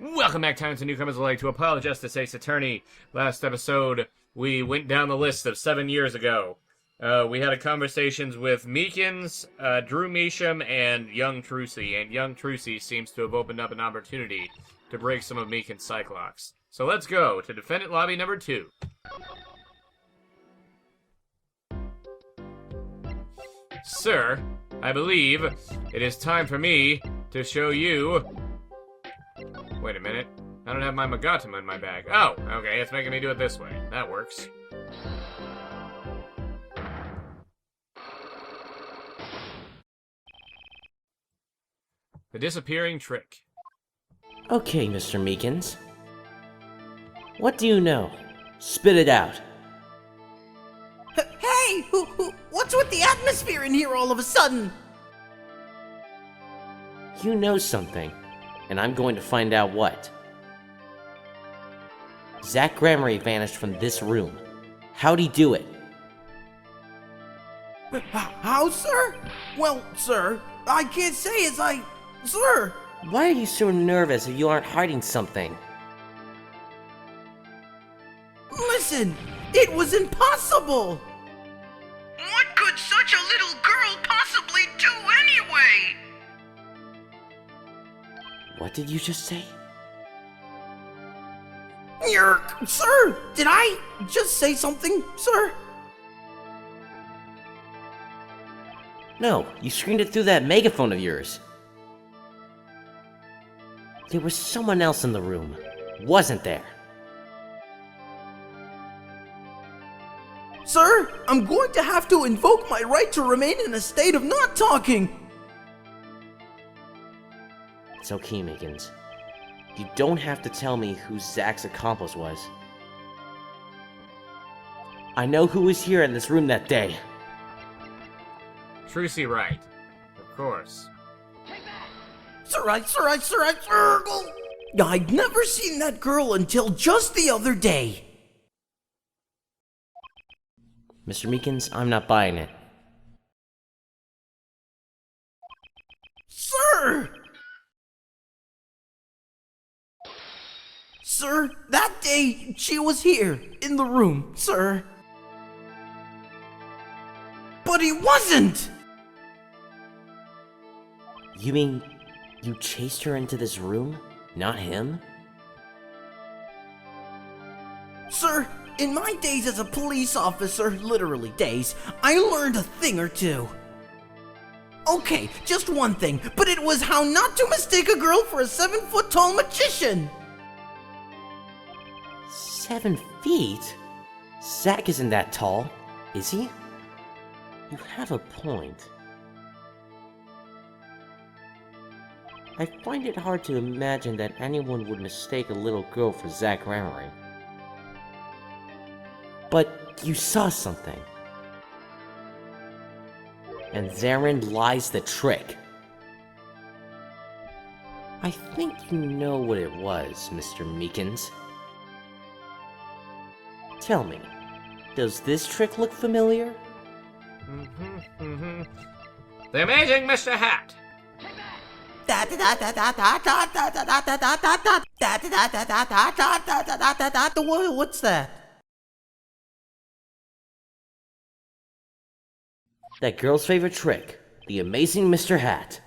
Welcome back, time to newcomers. I'd like to apologize to State's Attorney. Last episode, we went down the list of 7 years ago. We had conversations with Meekins, Drew Meesham, and young Trucy. And young Trucy seems to have opened up an opportunity to break some of Meekins' cyclocks. So let's go to defendant lobby number 2. Sir, I believe it is time for me to show you... Wait a minute. I don't have my Magatama in my bag. Oh, okay, it's making me do it this way. That works. The disappearing trick. Okay, Mr. Meekins. What do you know? Spit it out. Hey! What's with the atmosphere in here all of a sudden? You know something, and I'm going to find out what. Zach Gramarye vanished from this room. How'd he do it? How, sir? Well, sir, I can't say as I... Sir! Why are you so nervous if you aren't hiding something? Listen! It was impossible! What could such a little girl possibly do anyway? What did you just say? Sir, did I just say something, sir? No, you screamed it through that megaphone of yours. There was someone else in the room, wasn't there? Sir, I'm going to have to invoke my right to remain in a state of not talking. It's okay, Meekins. You don't have to tell me who Zach's accomplice was. I know who was here in this room that day. Trucy Wright. Of course. Sir, I'd never seen that girl until just the other day. Mr. Meekins, I'm not buying it. Sir! Sir, that day she was here, in the room, sir. But he wasn't! You mean you chased her into this room, not him? Sir, in my days as a police officer, literally days, I learned a thing or two. Okay, just one thing, but it was how not to mistake a girl for a 7-foot-tall magician! 7 feet? Zach isn't that tall, is he? You have a point. I find it hard to imagine that anyone would mistake a little girl for Zach Gramarye. But you saw something. And therein lies the trick. I think you know what it was, Mr. Meekins. Tell me, does this trick look familiar? The amazing Mr. Hat! What's that? That girl's favorite trick, the amazing Mr. Hat.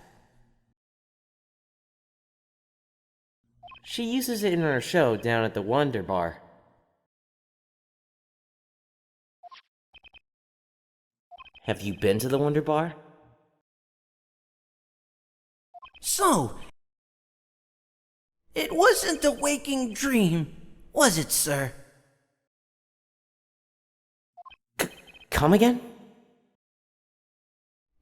She uses it in her show down at the Wonder Bar. Have you been to the Wonder Bar? So, it wasn't a waking dream, was it, sir? Come again?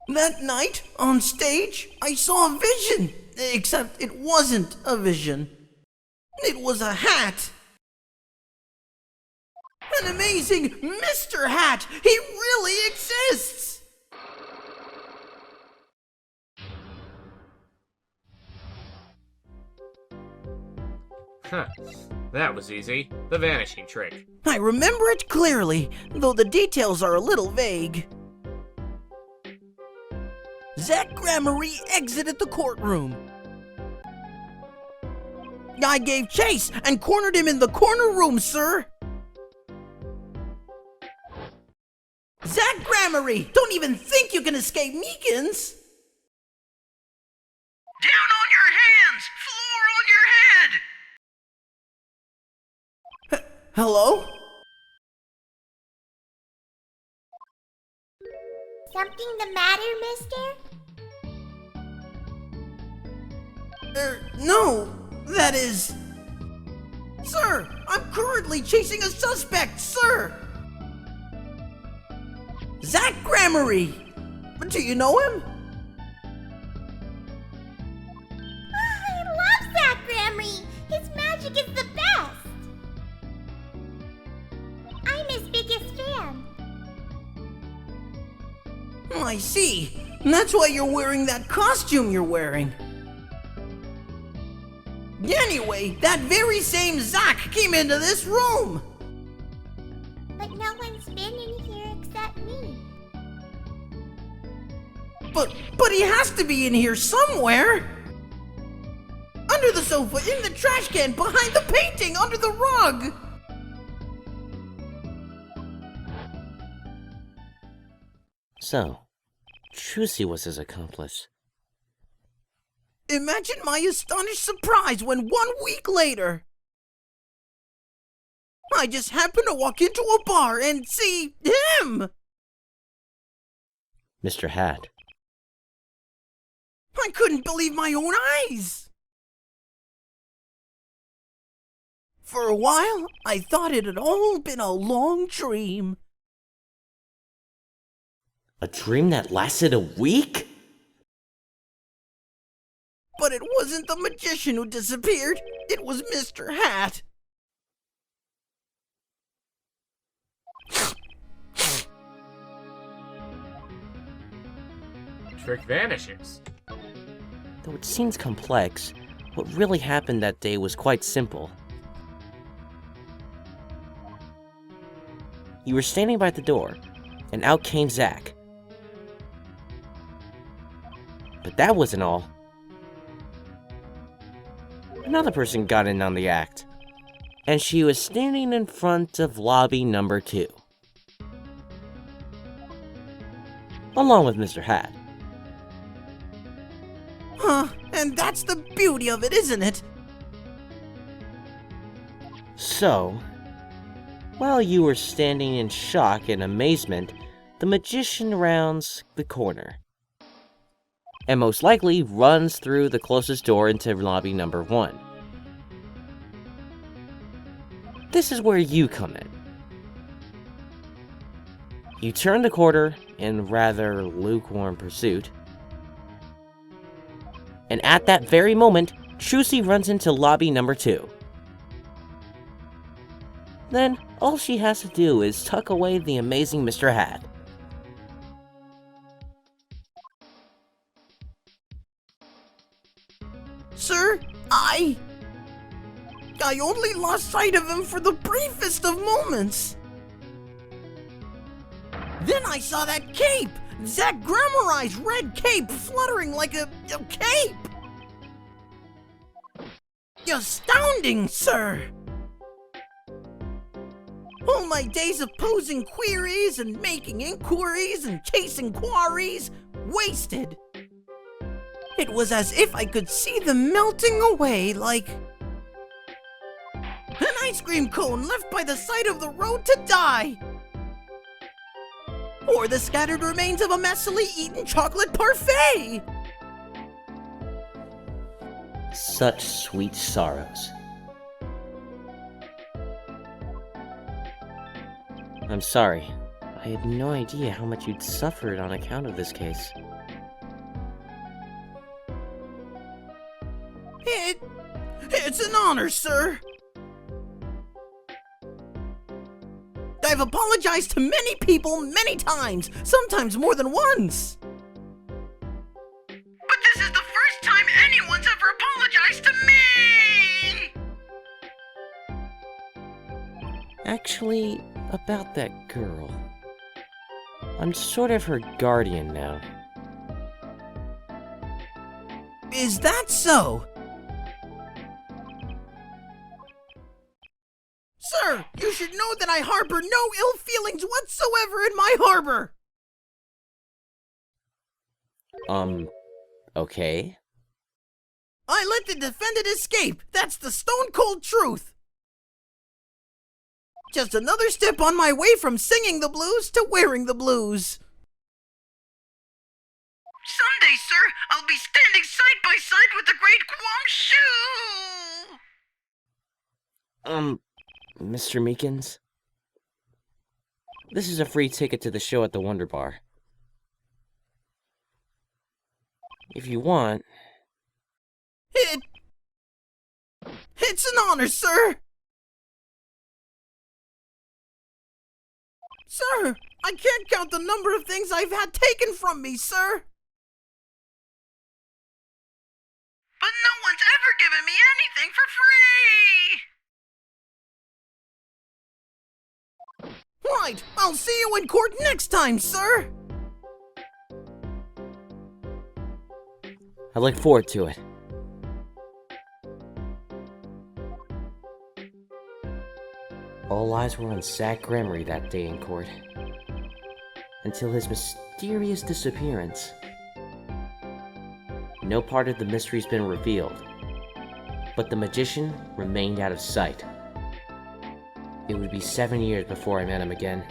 That night, on stage, I saw a vision. Except it wasn't a vision. It was a hat. An amazing Mr. Hat! He really exists! Huh. That was easy. The vanishing trick. I remember it clearly, though the details are a little vague. Zach Gramarye exited the courtroom. I gave chase and cornered him in the corner room, sir. Zach Gramarye, don't even think you can escape Meekins. Down on your hands! Floor on your head! Hello? Something the matter, mister? No, that is... Sir, I'm currently chasing a suspect, sir! Zach Gramarye! Do you know him? I love Zach Gramarye! His magic is the best! I'm his biggest fan. I see. That's why you're wearing that costume you're wearing. Anyway, that very same Zach came into this room. But no one's been in here except me. But he has to be in here somewhere. Under the sofa, in the trash can, behind the painting, under the rug. So, Trucy was his accomplice. Imagine my astonished surprise when 1 week later, I just happened to walk into a bar and see him! Mr. Hat. I couldn't believe my own eyes! For a while, I thought it had all been a long dream. A dream that lasted a week? But it wasn't the magician who disappeared, it was Mr. Hat. Trick vanishes. Though it seems complex, what really happened that day was quite simple. You were standing by the door, and out came Zach. But that wasn't all. Another person got in on the act, and she was standing in front of lobby number 2. Along with Mr. Hat. Huh, and that's the beauty of it, isn't it? So, while you were standing in shock and amazement, the magician rounds the corner. And most likely runs through the closest door into lobby number 1. This is where you come in. You turn the corner in rather lukewarm pursuit, and at that very moment, Trucy runs into lobby number 2. Then, all she has to do is tuck away the amazing Mr. Hat. Sir, I only lost sight of him for the briefest of moments. Then I saw that cape! Zach Gramarye's red cape fluttering like a cape! Astounding, sir! All my days of posing queries and making inquiries and chasing quarries, wasted. It was as if I could see them melting away like an ice cream cone left by the side of the road to die. Or the scattered remains of a messily eaten chocolate parfait. Such sweet sorrows. I'm sorry. I had no idea how much you'd suffered on account of this case. It's an honor, sir. I've apologized to many people many times, sometimes more than once. But this is the first time anyone's ever apologized to me! Actually, about that girl. I'm sort of her guardian now. Is that so? Sir, you should know that I harbor no ill feelings whatsoever in my harbor! Okay. I let the defendant escape. That's the stone-cold truth. Just another step on my way from singing the blues to wearing the blues. Someday, sir, I'll be standing side by side with the great Guam Shu! Mr. Meekins? This is a free ticket to the show at the Wonder Bar. If you want... It's an honor, sir! Sir, I can't count the number of things I've had taken from me, sir! But no one's ever given me anything for free! Right, I'll see you in court next time, sir! I look forward to it. All eyes were on Zach Gramarye that day in court, until his mysterious disappearance. No part of the mystery's been revealed, but the magician remained out of sight. It would be 7 years before I met him again.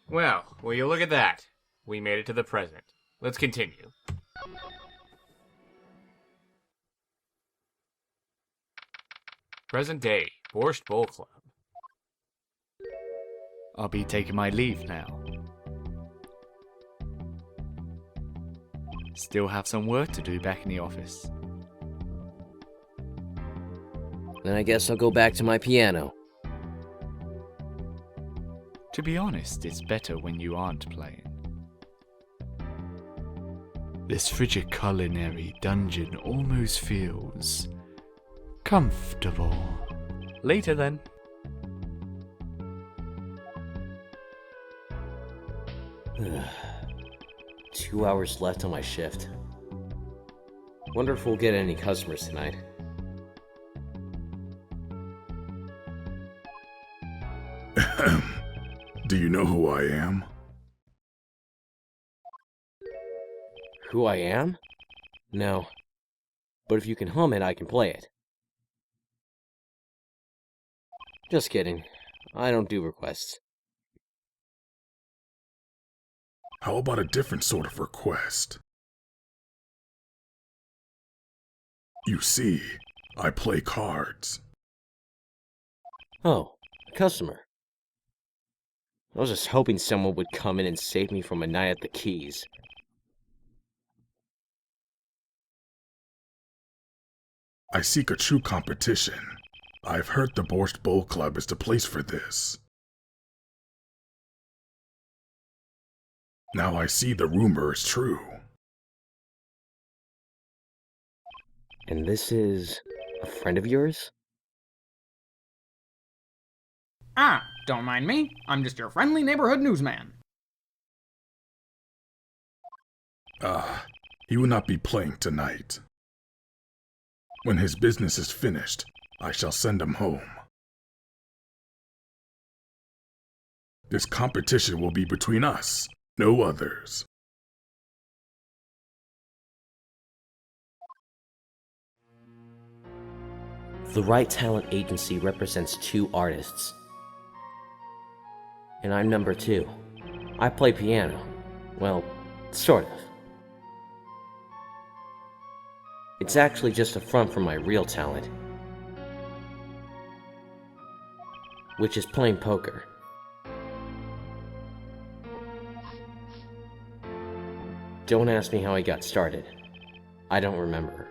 Well, will you look at that? We made it to the present. Let's continue. Present day, Borscht Bowl Club. I'll be taking my leave now. Still have some work to do back in the office. Then I guess I'll go back to my piano. To be honest, it's better when you aren't playing. This frigid culinary dungeon almost feels comfortable. Later then. Two hours left on my shift. Wonder if we'll get any customers tonight. Do you know who I am? Who I am? No. But if you can hum it, I can play it. Just kidding. I don't do requests. How about a different sort of request? You see, I play cards. Oh, a customer. I was just hoping someone would come in and save me from a night at the Keys. I seek a true competition. I've heard the Borscht Bowl Club is the place for this. Now I see the rumor is true. And this is a friend of yours? Ah, don't mind me. I'm just your friendly neighborhood newsman. He will not be playing tonight. When his business is finished, I shall send him home. This competition will be between us, no others. The Wright Talent Agency represents 2 artists. And I'm number 2. I play piano. Well, sort of. It's actually just a front for my real talent, which is playing poker. Don't ask me how I got started. I don't remember.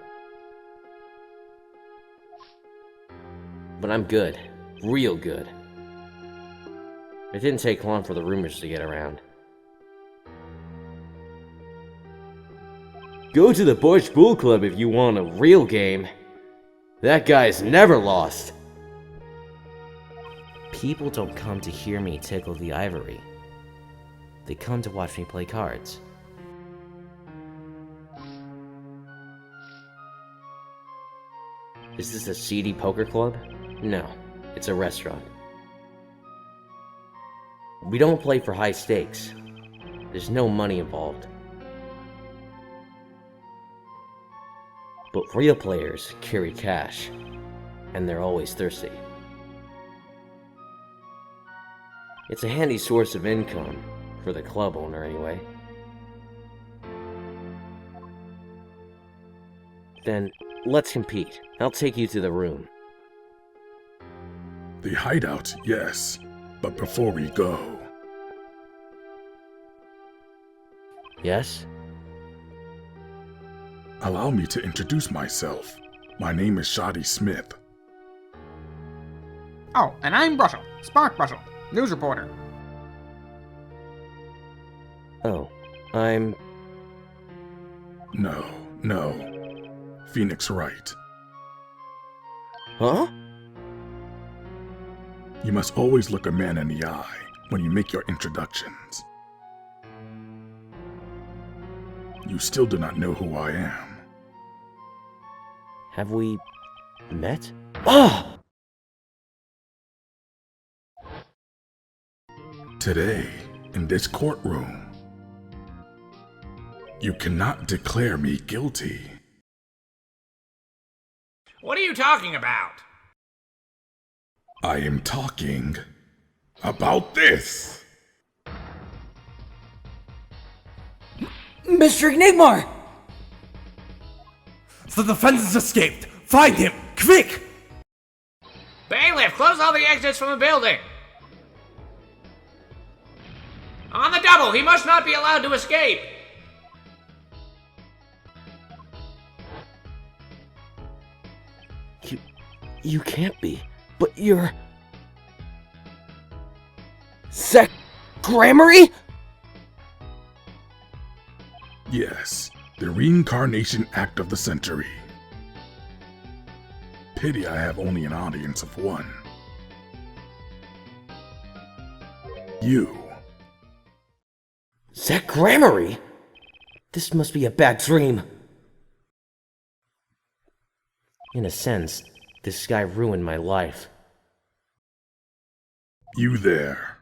But I'm good. Real good. It didn't take long for the rumors to get around. Go to the Bush Bull Club if you want a real game. That guy's never lost. People don't come to hear me tickle the ivory. They come to watch me play cards. Is this a seedy poker club? No, it's a restaurant. We don't play for high stakes. There's no money involved. But real players carry cash, and they're always thirsty. It's a handy source of income, for the club owner anyway. Then, let's compete. I'll take you to the room. The hideout, yes. But before we go... Yes? Allow me to introduce myself. My name is Shadi Smith. Oh, and I'm Brushel, Spark Brushel, news reporter. Oh, I'm... No. Phoenix Wright. Huh? You must always look a man in the eye when you make your introductions. You still do not know who I am. Have we... met? Ah! Today, in this courtroom, you cannot declare me guilty. What are you talking about? I am talking about this. Mr. Enigmar! The defense has escaped! Find him! Quick! Bailiff, close all the exits from the building! On the double, he must not be allowed to escape! You can't be. But you're... Gramarye? Yes, the reincarnation act of the century. Pity I have only an audience of one. You. Gramarye? This must be a bad dream. In a sense, this guy ruined my life. You there.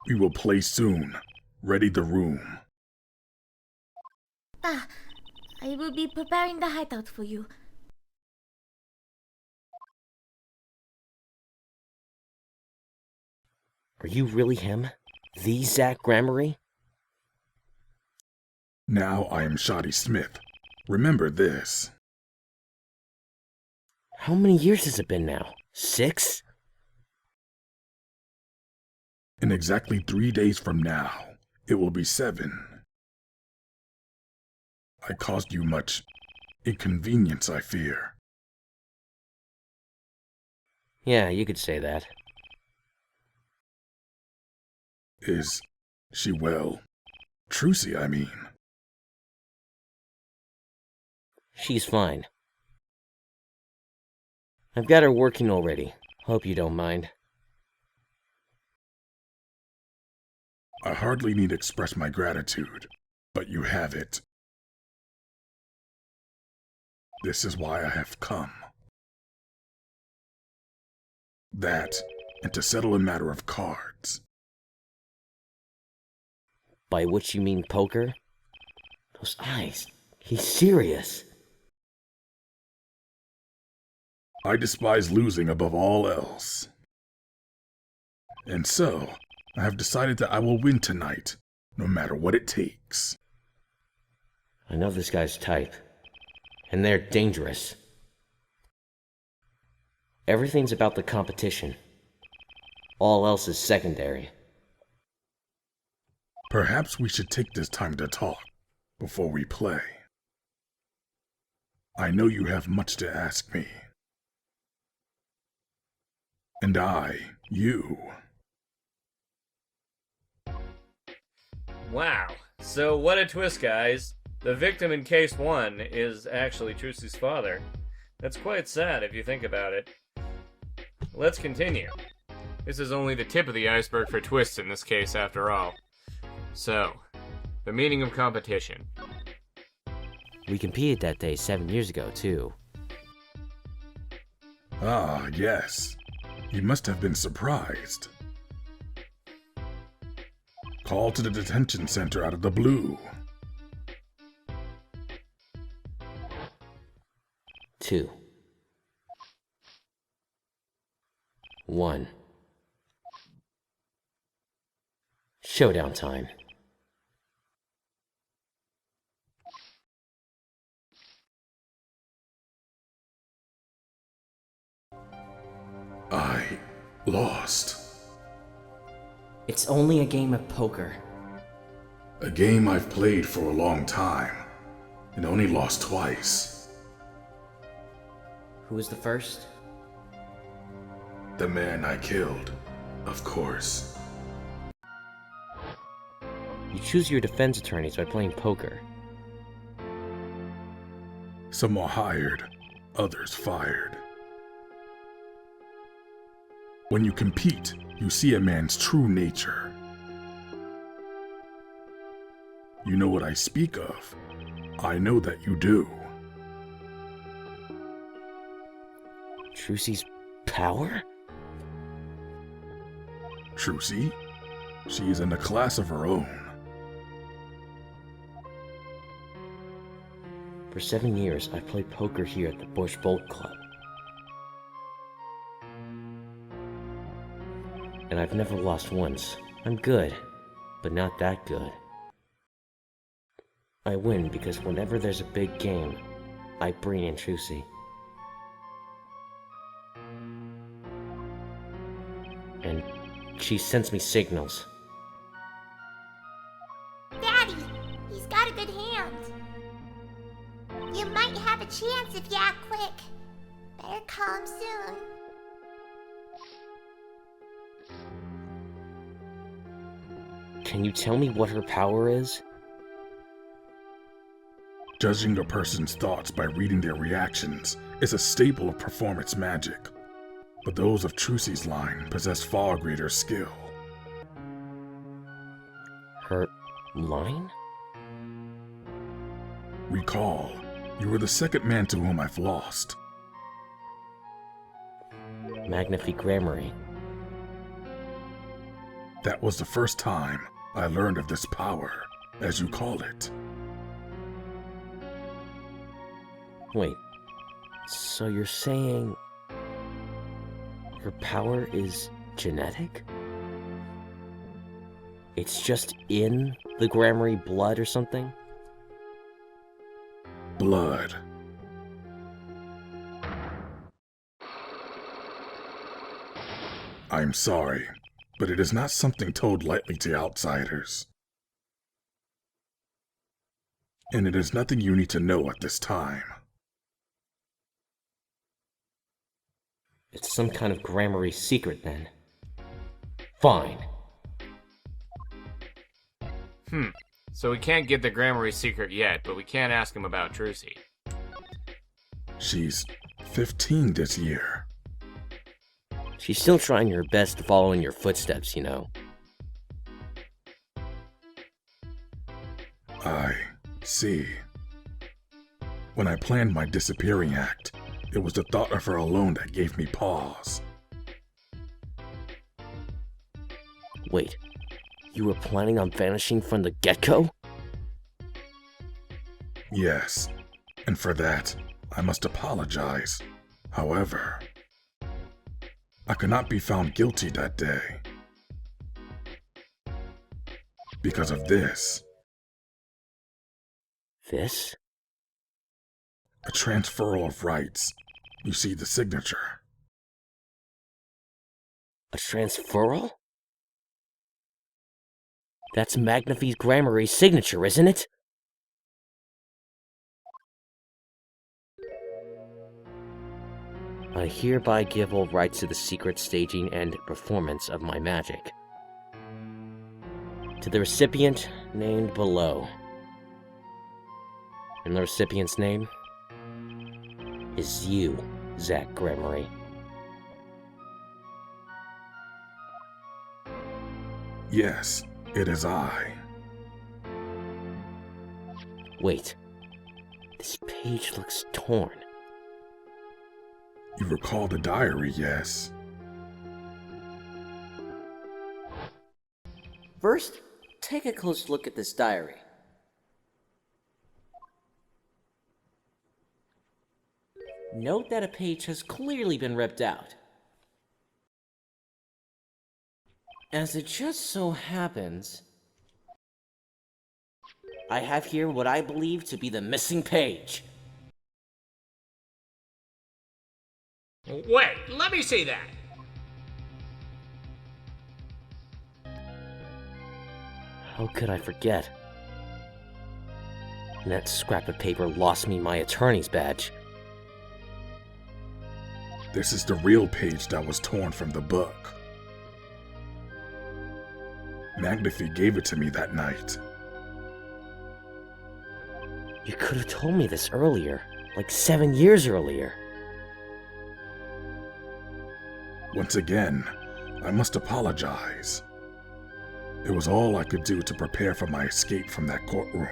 We will play soon. Ready the room. I will be preparing the hideout for you. Are you really him? The Gramarye? Now I am Shadi Smith. Remember this. How many years has it been now? 6? In exactly 3 days from now, it will be 7. I caused you much inconvenience, I fear. Yeah, you could say that. Is she well? Trucy, I mean. She's fine. I've got her working already. Hope you don't mind. I hardly need express my gratitude, but you have it. This is why I have come. That, and to settle a matter of cards. By which you mean poker? Those eyes. He's serious. I despise losing above all else. And so, I have decided that I will win tonight, no matter what it takes. I know this guy's type. And they're dangerous. Everything's about the competition. All else is secondary. Perhaps we should take this time to talk before we play. I know you have much to ask me. And you. Wow. So what a twist, guys. The victim in case 1 is actually Trucy's father. That's quite sad if you think about it. Let's continue. This is only the tip of the iceberg for twists in this case, after all. So, the meaning of competition. We competed that day 7 years ago, too. Ah, yes. You must have been surprised. Called to the detention center out of the blue. 2. 1. Showdown time. I lost. It's only a game of poker. A game I've played for a long time, and only lost twice. Who was the first? The man I killed, of course. You choose your defense attorneys by playing poker. Some are hired, others fired. When you compete, you see a man's true nature. You know what I speak of. I know that you do. Trucy's power? Trucy? She is in a class of her own. For 7 years, I played poker here at the Bush Bolt Club. And I've never lost once. I'm good, but not that good. I win because whenever there's a big game, I bring in Trucy. And she sends me signals. Daddy, he's got a good hand. You might have a chance if you act quick. Better call him soon. Can you tell me what her power is? Judging a person's thoughts by reading their reactions is a staple of performance magic, but those of Trucy's line possess far greater skill. Her line? Recall, you were the second man to whom I've lost. Magnifique Gramarye. That was the first time I learned of this power, as you call it. Wait, so you're saying her power is genetic? It's just in the Gramarye blood or something? Blood. I'm sorry, but it is not something told lightly to outsiders. And it is nothing you need to know at this time. It's some kind of Gramarye secret, then. Fine. So we can't get the Gramarye secret yet, but we can ask him about Trucy. She's 15 this year. She's still trying her best to follow in your footsteps, you know. I see. When I planned my disappearing act, it was the thought of her alone that gave me pause. Wait, you were planning on vanishing from the get-go? Yes, and for that, I must apologize. However, I could not be found guilty that day. Because of this. This? A transferal of rights. You see the signature. A transferal? That's Magnifique Gramarye's signature, isn't it? I hereby give all rights to the secret staging and performance of my magic. to the recipient named below. And the recipient's name is you, Zach Gramarye. Yes, it is I. Wait, this page looks torn. You recall the diary, yes? First, take a close look at this diary. Note that a page has clearly been ripped out. As it just so happens, I have here what I believe to be the missing page. Wait, let me see that. How could I forget? That scrap of paper lost me my attorney's badge. This is the real page that was torn from the book. Magnifi gave it to me that night. You could have told me this earlier, like 7 years earlier. Once again, I must apologize. It was all I could do to prepare for my escape from that courtroom.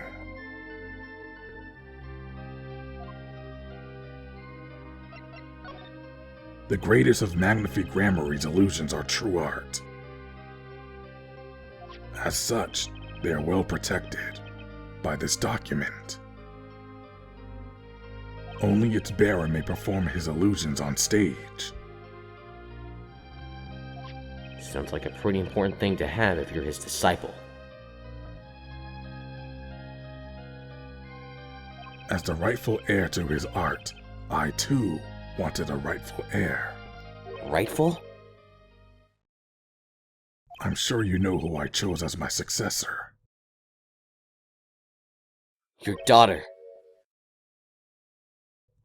The greatest of Magnifi Gramarye's illusions are true art. As such, they are well protected by this document. Only its bearer may perform his illusions on stage. Sounds like a pretty important thing to have if you're his disciple. As the rightful heir to his art, I too wanted a rightful heir. Rightful? I'm sure you know who I chose as my successor. Your daughter.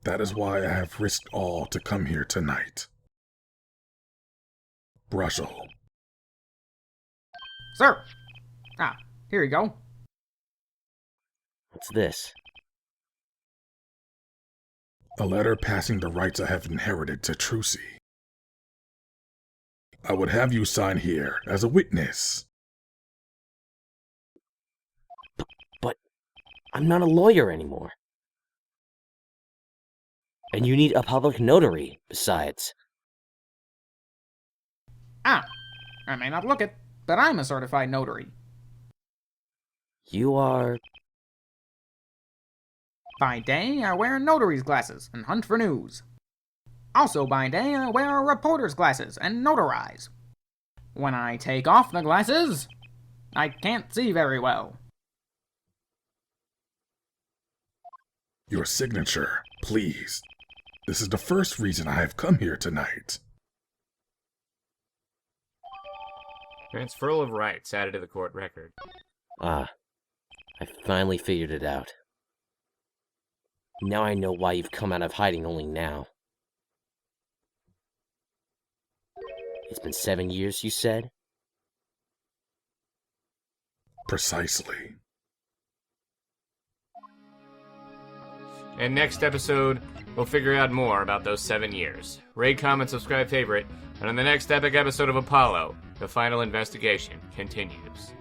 That is why I have risked all to come here tonight. Brushel. Sir! Ah, here you go. What's this? A letter passing the rights I have inherited to Trucy. I would have you sign here as a witness. But I'm not a lawyer anymore. And you need a public notary, besides. Ah, I may not look it, but I'm a certified notary. You are... By day, I wear notary's glasses and hunt for news. Also by day, I wear reporter's glasses and notarize. When I take off the glasses, I can't see very well. Your signature, please. This is the first reason I have come here tonight. Transferal of rights added to the court record. Ah, I finally figured it out. Now I know why you've come out of hiding only now. It's been 7 years, you said? Precisely. And next episode, we'll figure out more about those 7 years. Rate, comment, subscribe, favorite, and on the next epic episode of Apollo, the final investigation continues.